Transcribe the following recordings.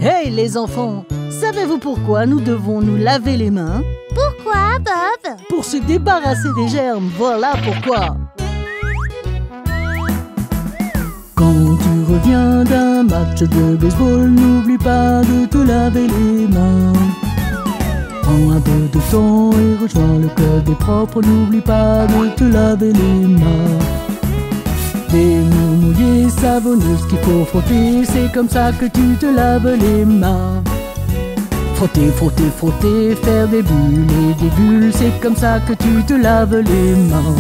Hey les enfants, savez-vous pourquoi nous devons nous laver les mains? Pourquoi, Bob? Pour se débarrasser des germes, voilà pourquoi. Quand tu reviens d'un match de baseball, n'oublie pas de te laver les mains. Prends un peu de temps et rejoins le club des propres, n'oublie pas de te laver les mains. Des mains mouillées, savonneuses qu'il faut frotter, c'est comme ça que tu te laves les mains. Frotter, frotter, frotter, faire des bulles et des bulles, c'est comme ça que tu te laves les mains.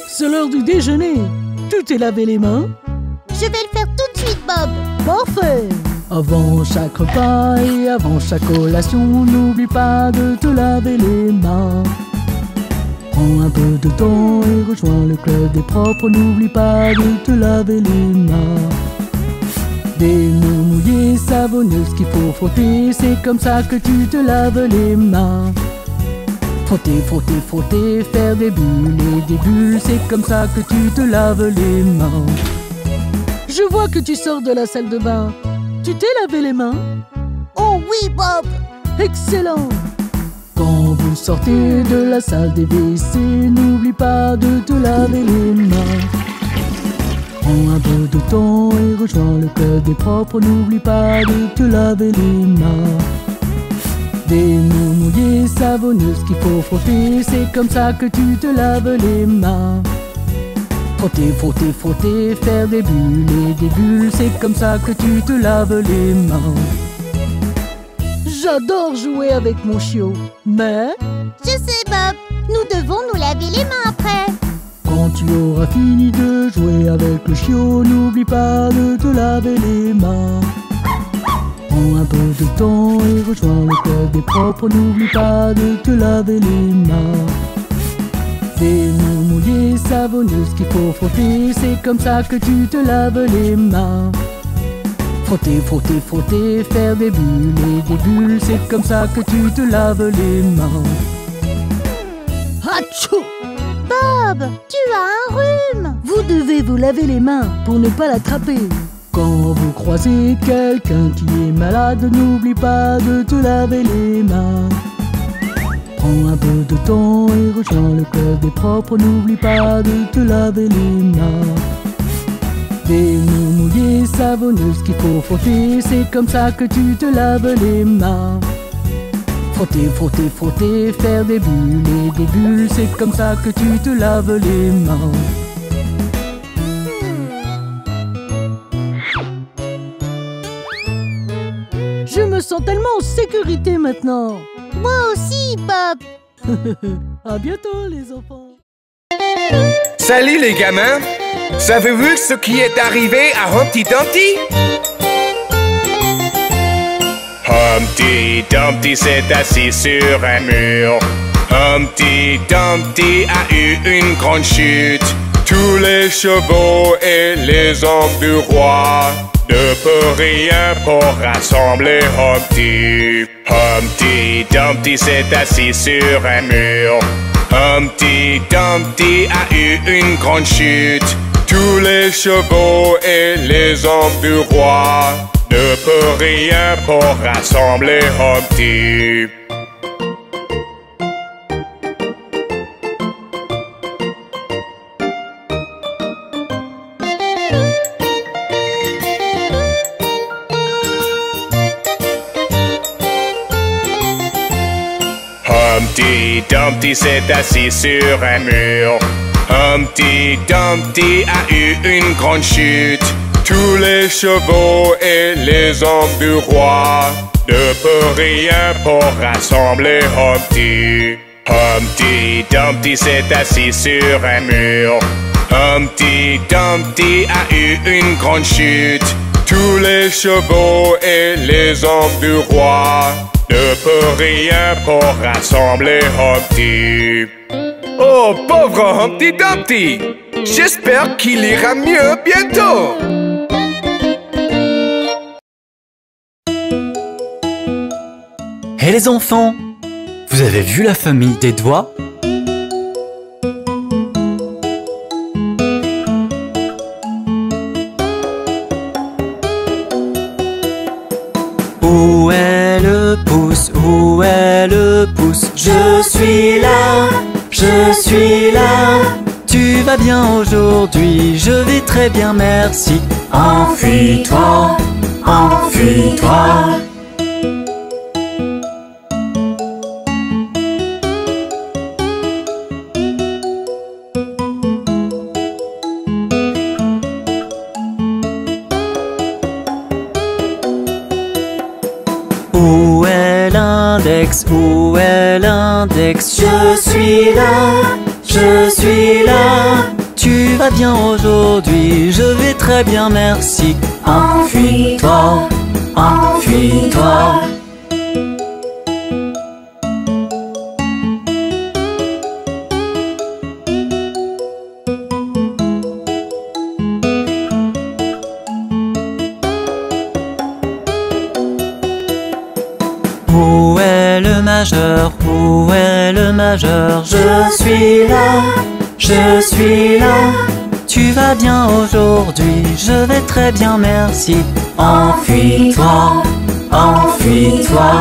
C'est l'heure du déjeuner. Tu t'es lavé les mains? Je vais le faire tout de suite, Bob. Parfait! Avant chaque repas et avant chaque collation, n'oublie pas de te laver les mains. Prends un peu de temps et rejoins le club des propres, n'oublie pas de te laver les mains. Des mains mouillées, savonneuses qu'il faut frotter, c'est comme ça que tu te laves les mains. Frotter, frotter, frotter, faire des bulles et des bulles, c'est comme ça que tu te laves les mains. Je vois que tu sors de la salle de bain. Tu t'es lavé les mains? Oh oui, Bob. Excellent! Quand vous sortez de la salle des WC, n'oublie pas de te laver les mains. Prends un peu de temps et rejoins le club des propres, n'oublie pas de te laver les mains. Des mains mouillées, savonneuses qu'il faut frotter, c'est comme ça que tu te laves les mains. Frotter, frotter, frotter, faire des bulles et des bulles, c'est comme ça que tu te laves les mains. J'adore jouer avec mon chiot, mais... Je sais, Bob. Nous devons nous laver les mains après. Quand tu auras fini de jouer avec le chiot, n'oublie pas de te laver les mains. Prends un peu de temps et rejoins le club des propres, n'oublie pas de te laver les mains. Des mains mouillées, savonneuses qu'il faut frotter, c'est comme ça que tu te laves les mains. Frotter, frotter, frotter, faire des bulles et des bulles, c'est comme ça que tu te laves les mains. Hatchou! Bob, tu as un rhume. Vous devez vous laver les mains pour ne pas l'attraper. Quand vous croisez quelqu'un qui est malade, n'oublie pas de te laver les mains. Prends un peu de temps et rejoins le club des propres, n'oublie pas de te laver les mains. Des mains mouillées, savonneuses qu'il faut frotter, c'est comme ça que tu te laves les mains. Frotter, frotter, frotter, faire des bulles et des bulles, c'est comme ça que tu te laves les mains. Je me sens tellement en sécurité maintenant. Moi aussi, Bob. À bientôt les enfants. Salut les gamins! Savez-vous ce qui est arrivé à Humpty Dumpty? Humpty Dumpty s'est assis sur un mur. Humpty Dumpty a eu une grande chute. Tous les chevaux et les hommes du roi ne peuvent rien pour rassembler Humpty. Humpty Dumpty s'est assis sur un mur. Humpty Dumpty a eu une grande chute. Tous les chevaux et les hommes du roi ne peuvent rien pour rassembler Humpty. Humpty Dumpty s'est assis sur un mur. Humpty Dumpty a eu une grande chute. Tous les chevaux et les hommes du roi ne peuvent rien pour rassembler Humpty. Humpty Dumpty s'est assis sur un mur. Humpty Dumpty a eu une grande chute. Tous les chevaux et les hommes du roi ne peuvent rien pour rassembler Humpty. Oh, pauvre Humpty Dumpty! J'espère qu'il ira mieux bientôt! Hé les enfants! Vous avez vu la famille des doigts? te pousse. Je suis là, je suis là. Tu vas bien aujourd'hui? Je vais très bien, merci. Enfuis-toi, enfuis-toi. Où est l'index? Où est l'index? Je suis là, je suis là. Tu vas bien aujourd'hui? Je vais très bien, merci. Enfuis-toi, enfuis-toi. Où est le majeur? Où est le majeur? Je suis là, je suis là. Tu vas bien aujourd'hui? Je vais très bien, merci. Enfuis-toi, enfuis-toi.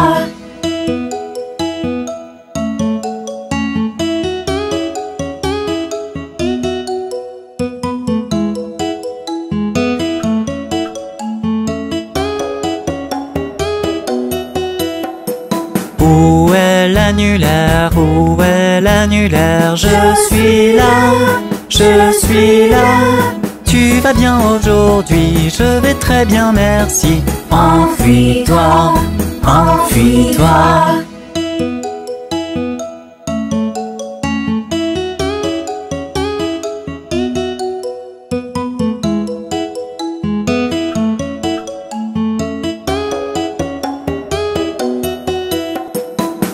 Où est l'annulaire? Où est l'annulaire? Je suis là, je suis là. Tu vas bien aujourd'hui? Je vais très bien, merci. Enfuis-toi, enfuis-toi.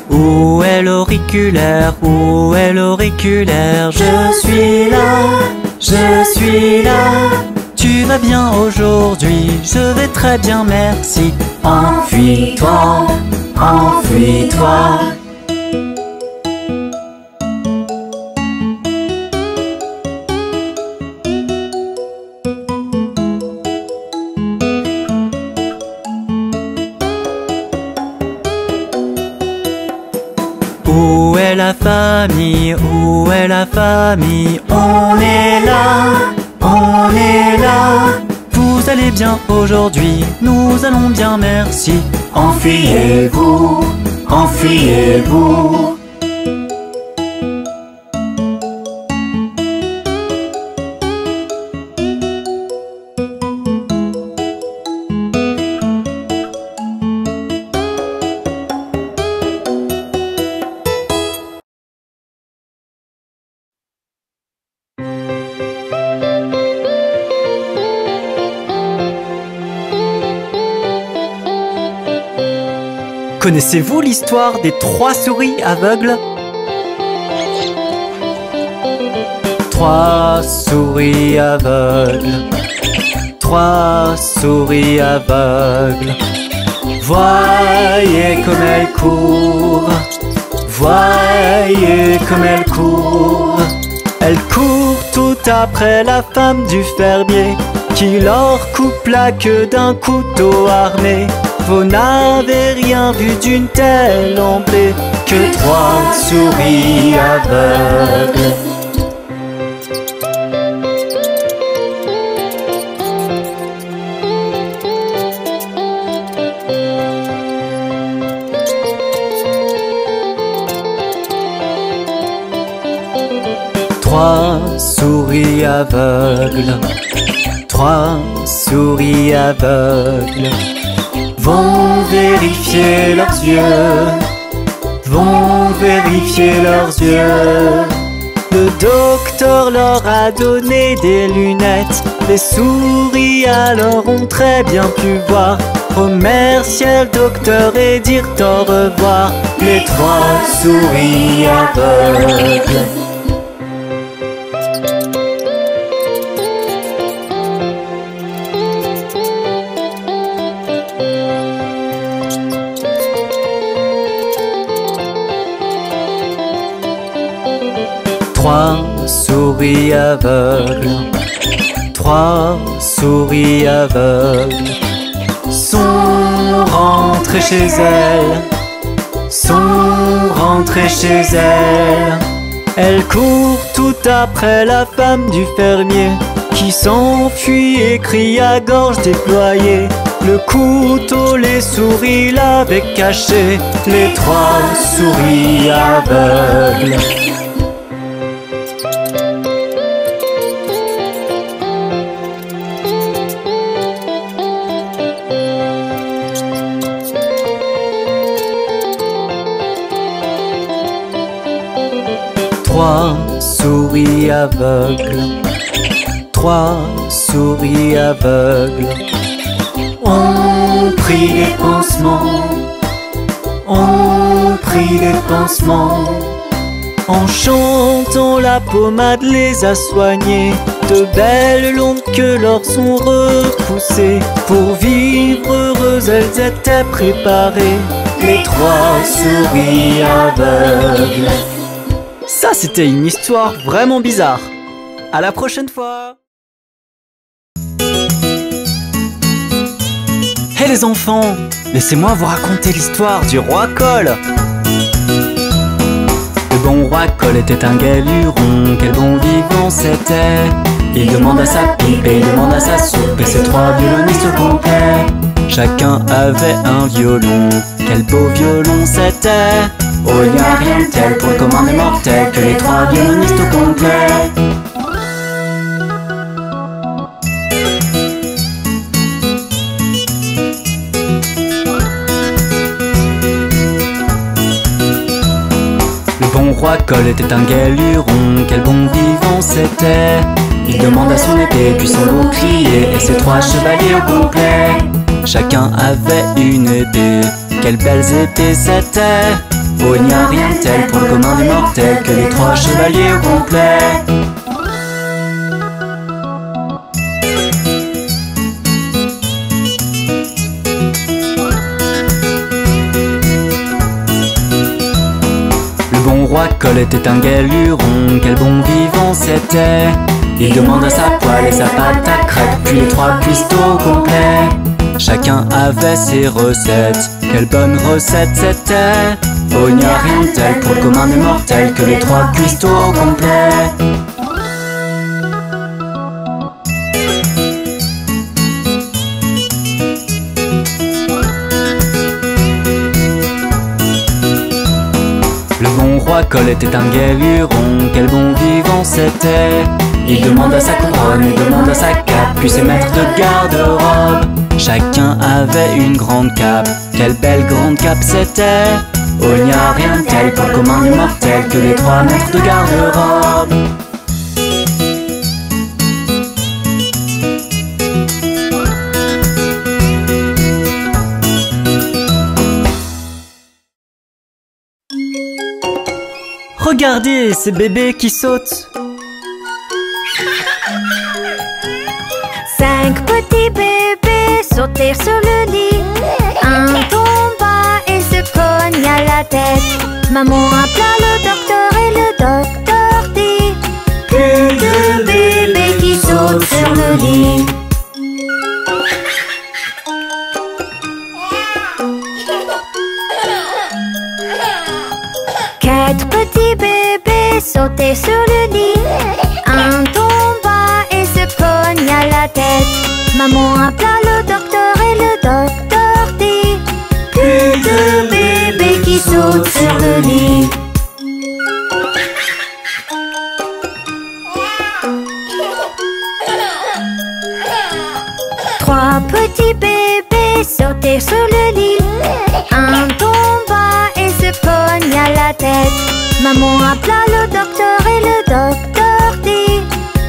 Où est l'auriculaire? Où est l'auriculaire? Je suis là, je suis là. Tu vas bien aujourd'hui? Je vais très bien, merci. Enfuis-toi, enfuis-toi. Où est la famille? Où est la famille? On est là, on est là. Vous allez bien aujourd'hui? Nous allons bien, merci. Enfuyez-vous, enfuyez-vous. Connaissez-vous l'histoire des 3 souris aveugles? 3 souris aveugles, 3 souris aveugles. Voyez comme elles courent, voyez comme elles courent. Elles courent tout après la femme du fermier qui leur coupe la queue d'un couteau armé. Vous n'avez rien vu d'une telle embée que 3 souris aveugles. Trois souris aveugles, 3 souris aveugles vont vérifier leurs yeux, vont vérifier leurs yeux. Le docteur leur a donné des lunettes. Les souris alors ont très bien pu voir. Remercier le docteur et dire au revoir. Les 3 souris aveugles. Trois souris aveugles, 3 souris aveugles sont rentrées chez elles, sont rentrées chez elles. Elle court tout après la femme du fermier qui s'enfuit et crie à gorge déployée. Le couteau, les souris l'avaient caché, les 3 souris aveugles. Trois souris aveugles, 3 souris aveugles ont pris des pansements, ont pris des pansements. En chantant, la pommade les a soignées. De belles longues queues leur sont repoussées. Pour vivre heureuses, elles étaient préparées, les 3 souris aveugles. Ça, c'était une histoire vraiment bizarre. À la prochaine fois. Hé les enfants, laissez-moi vous raconter l'histoire du roi Cole. Le bon roi Cole était un gai luron, quel bon vivant c'était. Il demande à sa pipe et il demande à sa soupe et ses 3 violonistes complets. Chacun avait un violon, quel beau violon c'était. Oh, il n'y a rien de tel pour le commun des mortels que les 3 violonistes complets. Le bon roi Cole était un gai luron, quel bon vivant c'était. Il demande à son épée puis son bouclier et ses 3 chevaliers au complet. Chacun avait une épée, quelles belles épées c'était. Oh, il n'y a rien de tel pour le commun des mortels que les 3 chevaliers au complet. Le bon roi Cole était un gai luron, quel bon vivant c'était. Il demande à sa poêle et sa pâte à crêpes, puis les 3 cuistots complets. Chacun avait ses recettes, quelle bonne recette c'était. Oh, il n'y a rien de tel pour le commun des mortels que les 3 cuistots complets. Le bon roi Cole était un gai luron, quel bon vivant c'était. Il demande à sa couronne et demande à sa cape, puis ses maîtres de garde-robe. Chacun avait une grande cape, quelle belle grande cape c'était. Oh, il n'y a rien de tel pour le commun des mortels que les 3 maîtres de garde-robe. Regardez ces bébés qui sautent. 5 petits bébés sautèrent sur le lit. Un tomba et se cogna la tête. Maman appela le docteur et le docteur dit: plus de bébés qui sautent sur le lit. Quatre petits bébés sautaient sur le lit. Un tomba et se cogna la tête. Maman appela le docteur et le docteur dit: plus de bébés qui sautent sur le lit. Trois petits bébés sautaient sur le lit. Un tomba et se cogna la tête. Maman appela le docteur et le docteur dit: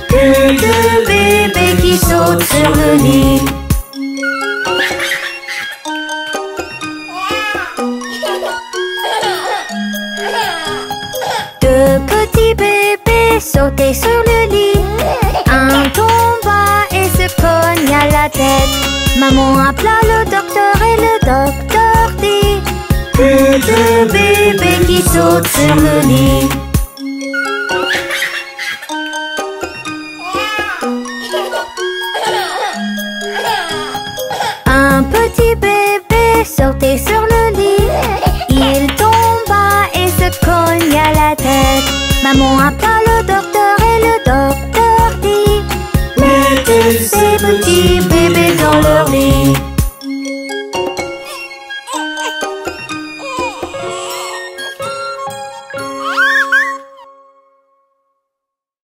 plus de bébés qui sautent sur le lit. Deux petits bébés sautaient sur le lit. Un tomba et se cogna la tête. Maman appela le docteur et le docteur dit: plus de bébés qui sautent sur le lit. Un petit bébé sautait sur le lit. Il tomba Maman appela le docteur et le docteur dit: mettez ces petits